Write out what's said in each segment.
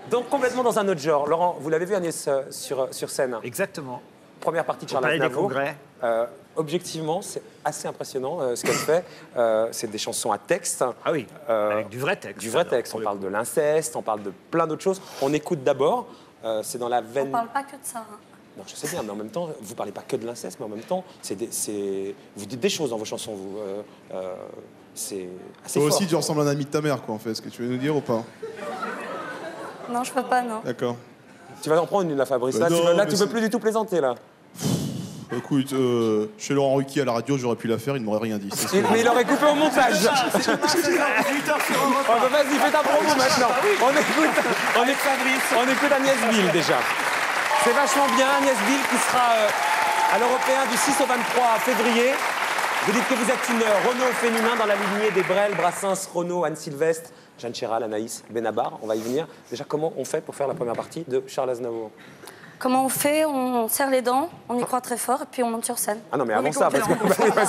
Donc complètement dans un autre genre. Laurent, vous l'avez vu Agnès sur scène. Exactement. Première partie de Au Charles Palais des Aznavour. Congrès. Objectivement, c'est assez impressionnant ce qu'elle fait. C'est des chansons à texte. Ah oui, avec du vrai texte. Du vrai texte. On parle de l'inceste, on parle de plein d'autres choses. On écoute d'abord. C'est dans la veine. On parle pas que de ça. Hein. Non, je sais bien, mais en même temps, vous parlez pas que de l'inceste, mais en même temps, vous dites des choses dans vos chansons. C'est assez Toi fort. aussi, tu ressembles à un ami de ta mère, quoi, en fait. Ce que tu veux nous dire ou pas? Non, je peux pas, non. D'accord. Tu vas en prendre une, la Fabrice. Bah Là, non, tu peux plus du tout plaisanter, là. Écoute, chez Laurent Ruquier à la radio, j'aurais pu la faire, il ne m'aurait rien dit. Mais il aurait coupé au montage. Vas-y, fais ta promo maintenant. On écoute Agnès Bill déjà. C'est vachement bien, Agnès Bill qui sera à l'Européen du 6 au 23 février. Vous dites que vous êtes une Renault féminin dans la lignée des Brel, Brassens, Renault, Anne Sylvestre, Jeanne Chéral, Anaïs, Benabar. On va y venir. Déjà, comment on fait pour faire la première partie de Charles Aznavour? Comment on fait? On serre les dents, on y croit très fort et puis on monte sur scène. Ah non, mais avant ça, parce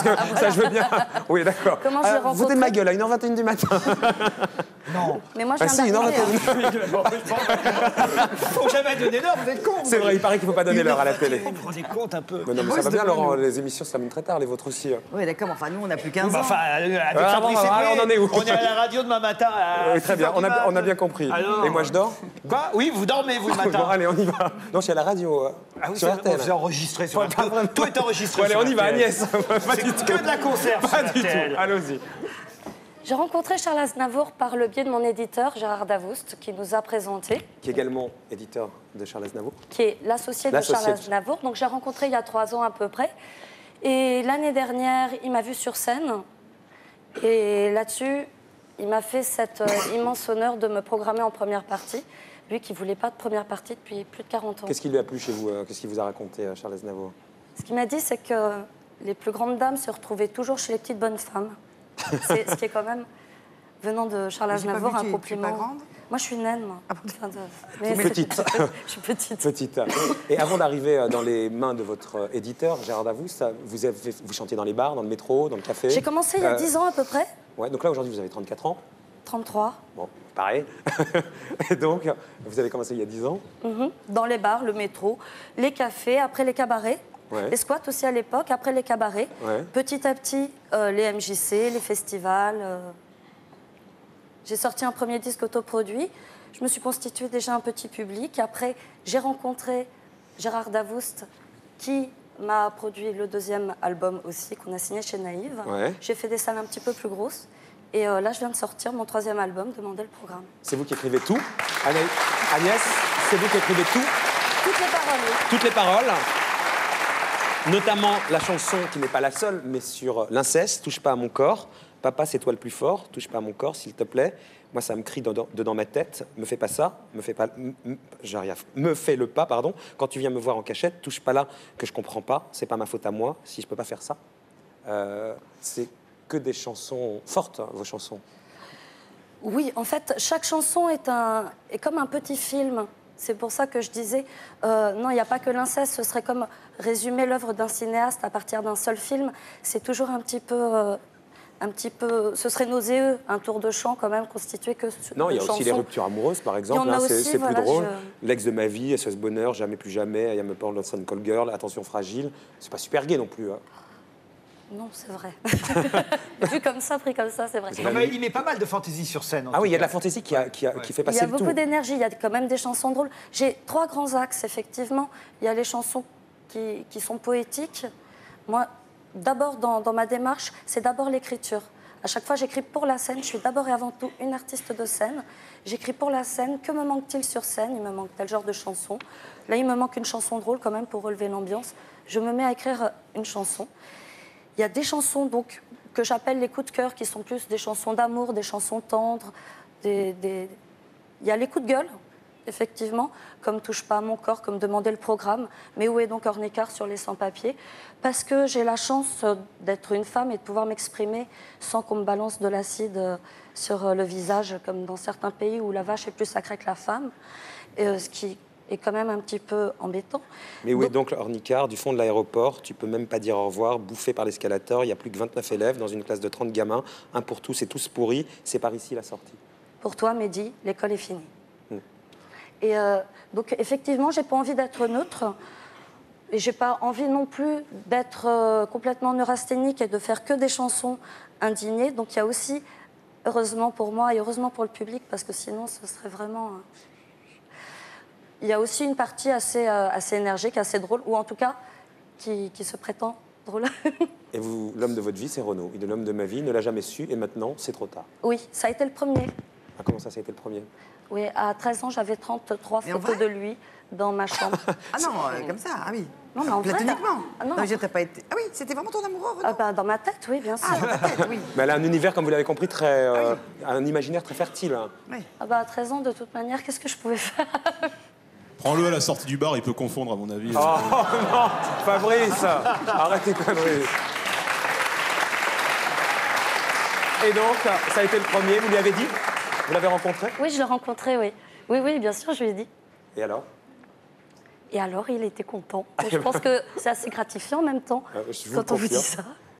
que ça, je veux bien. Oui, d'accord. Comment je l'ai rencontré? Foutez de ma gueule à 1h21 du matin. Non. Mais moi, je Ah viens si, d'arriver, 1h21. Faut jamais donner l'heure, vous êtes con. C'est vrai, il paraît qu'il ne faut pas donner l'heure à la télé. Vous vous rendez compte un peu. Mais non, mais ça va bien, Laurent, les émissions se terminent très tard, les vôtres aussi. Oui, d'accord, enfin, nous, on n'a plus 15 ans. Enfin, avec Ah, Fabrice bon, Eboué, on en est où? On est à la radio demain matin. Oui, très bien, on a bien compris. Alors Et moi, je dors? Quoi? Oui, vous dormez, vous, le matin. Bon, allez, on y va. Non, je suis à la radio. Ah oui, sur RTL. c'est enregistré sur Pas vraiment. Tout est enregistré. Bon, allez, sur on y va, RTL. Agnès. Pas du tout. Que de la conserve. Pas sur du tout. RTL. Allons-y. J'ai rencontré Charles Aznavour par le biais de mon éditeur, Gérard Davoust, qui nous a présenté, Qui est également éditeur de Charles Aznavour. qui est l'associé de L'associé Charles de- Aznavour. Donc, j'ai rencontré il y a 3 ans à peu près. Et l'année dernière, il m'a vu sur scène. Et là-dessus, il m'a fait cet immense honneur de me programmer en première partie. Lui qui ne voulait pas de première partie depuis plus de 40 ans. Qu'est-ce qui lui a plu chez vous? Qu'est-ce qu'il vous a raconté, Charles Aznavour? Ce qu'il m'a dit, c'est que les plus grandes dames se retrouvaient toujours chez les petites bonnes femmes. C'est ce qui est quand même, venant de Charles Mais j'ai pas Aznavour, vu, un tu es compliment. pas grande Moi, je suis naine, moi. Enfin, mais Petite. je suis petite. Petite. Et avant d'arriver dans les mains de votre éditeur, Gérard Davoust, vous chantiez dans les bars, dans le métro, dans le café? J'ai commencé il y a 10 ans à peu près, Ouais, donc là, aujourd'hui, vous avez 34 ans. 33, Bon, pareil. Et donc, vous avez commencé il y a 10 ans. dans les bars, le métro, les cafés, après les cabarets. Ouais. Les squats aussi à l'époque, après les cabarets. Ouais. Petit à petit, les MJC, les festivals. J'ai sorti un premier disque autoproduit. Je me suis constitué déjà un petit public. Après, j'ai rencontré Gérard Davoust, qui m'a produit le deuxième album aussi, qu'on a signé chez Naïve. Ouais. J'ai fait des salles un petit peu plus grosses. Et là, je viens de sortir mon 3e album, Demandez le programme. C'est vous qui écrivez tout. Agnès, c'est vous qui écrivez tout. Toutes les paroles, oui. Toutes les paroles. Notamment la chanson qui n'est pas la seule, mais sur l'inceste, Touche pas à mon corps. Papa, c'est toi le plus fort, touche pas à mon corps, s'il te plaît. Moi, ça me crie dedans ma tête. Me fais pas ça, me fais pas. J'arrive. Me fais le pas, pardon. Quand tu viens me voir en cachette, touche pas là que je comprends pas. C'est pas ma faute à moi si je peux pas faire ça. C'est que des chansons fortes, hein, vos chansons. Oui, en fait, chaque chanson est comme un petit film. C'est pour ça que je disais, non, il n'y a pas que l'inceste, ce serait comme résumer l'œuvre d'un cinéaste à partir d'un seul film. C'est toujours un petit peu, ce serait nauséeux, un tour de chant quand même constitué que de Non, il y a chansons. aussi les ruptures amoureuses, par exemple. Il y en a Hein, aussi, c'est voilà, plus drôle. L'ex de ma vie, SOS Bonheur, jamais plus jamais, I am a Porn Lost Call Girl, Attention fragile. C'est pas super gay non plus. Hein. Non, c'est vrai. Vu comme ça, pris comme ça, c'est vrai. Non, mais il met pas mal de fantaisie sur scène. Ah oui, il y a de la fantaisie qui fait Il y passer a le tout. beaucoup d'énergie, il y a quand même des chansons drôles. J'ai 3 grands axes, effectivement. Il y a les chansons qui sont poétiques. Moi, d'abord, dans ma démarche, c'est d'abord l'écriture. À chaque fois, j'écris pour la scène. Je suis d'abord et avant tout une artiste de scène. J'écris pour la scène. Que me manque-t-il sur scène? Il me manque tel genre de chanson. Là, il me manque une chanson drôle quand même pour relever l'ambiance. Je me mets à écrire une chanson. Il y a des chansons donc, que j'appelle les coups de cœur, qui sont plus des chansons d'amour, des chansons tendres. Il y a les coups de gueule, effectivement, comme Touche pas à mon corps, comme Demander le programme. Mais où est donc Ornicard sur les sans-papiers? Parce que j'ai la chance d'être une femme et de pouvoir m'exprimer sans qu'on me balance de l'acide sur le visage, comme dans certains pays où la vache est plus sacrée que la femme. Ce qui est quand même un petit peu embêtant. Mais où est donc Ornicard? Du fond de l'aéroport, tu peux même pas dire au revoir, bouffé par l'escalator, il y a plus que 29 élèves dans une classe de 30 gamins, un pour tous et tous pourris, c'est par ici la sortie. Pour toi, Mehdi, l'école est finie. Et donc, effectivement, j'ai pas envie d'être neutre. Et j'ai pas envie non plus d'être complètement neurasthénique et de faire que des chansons indignées. Donc, il y a aussi, heureusement pour moi et heureusement pour le public, parce que sinon, ce serait vraiment... Il y a aussi une partie assez énergique, assez drôle, ou en tout cas, qui se prétend drôle. Et vous, l'homme de votre vie, c'est Renaud. Il est l'homme de ma vie, il ne l'a jamais su, et maintenant, c'est trop tard. Oui, ça a été le premier. Ah, comment ça a été le premier? Oui, à 13 ans, j'avais 33 Mais en photos vrai de lui dans ma chambre. Ah non, comme ça, ah oui. Non, mais en vrai, platoniquement. ah non. mais t'as pas été... Ah oui, c'était vraiment ton amoureux, Renaud. Ah bah, dans ma tête, oui, bien sûr. Ah, dans ta tête, oui. Mais elle a un univers, comme vous l'avez compris, très, un imaginaire très fertile. Hein. Oui. Ah bah, à 13 ans, de toute manière, qu'est-ce que je pouvais faire? Prends-le à la sortie du bar, il peut confondre, à mon avis. Oh non, Fabrice, arrêtez de conneries. Et donc, ça a été le premier, vous lui avez dit? Vous l'avez rencontré? Oui, je l'ai rencontré, oui. Oui, oui, bien sûr, je lui ai dit. Et alors? Et alors, il était content. Et je pense que c'est assez gratifiant en même temps, Je vous quand on vous confirme. dit ça.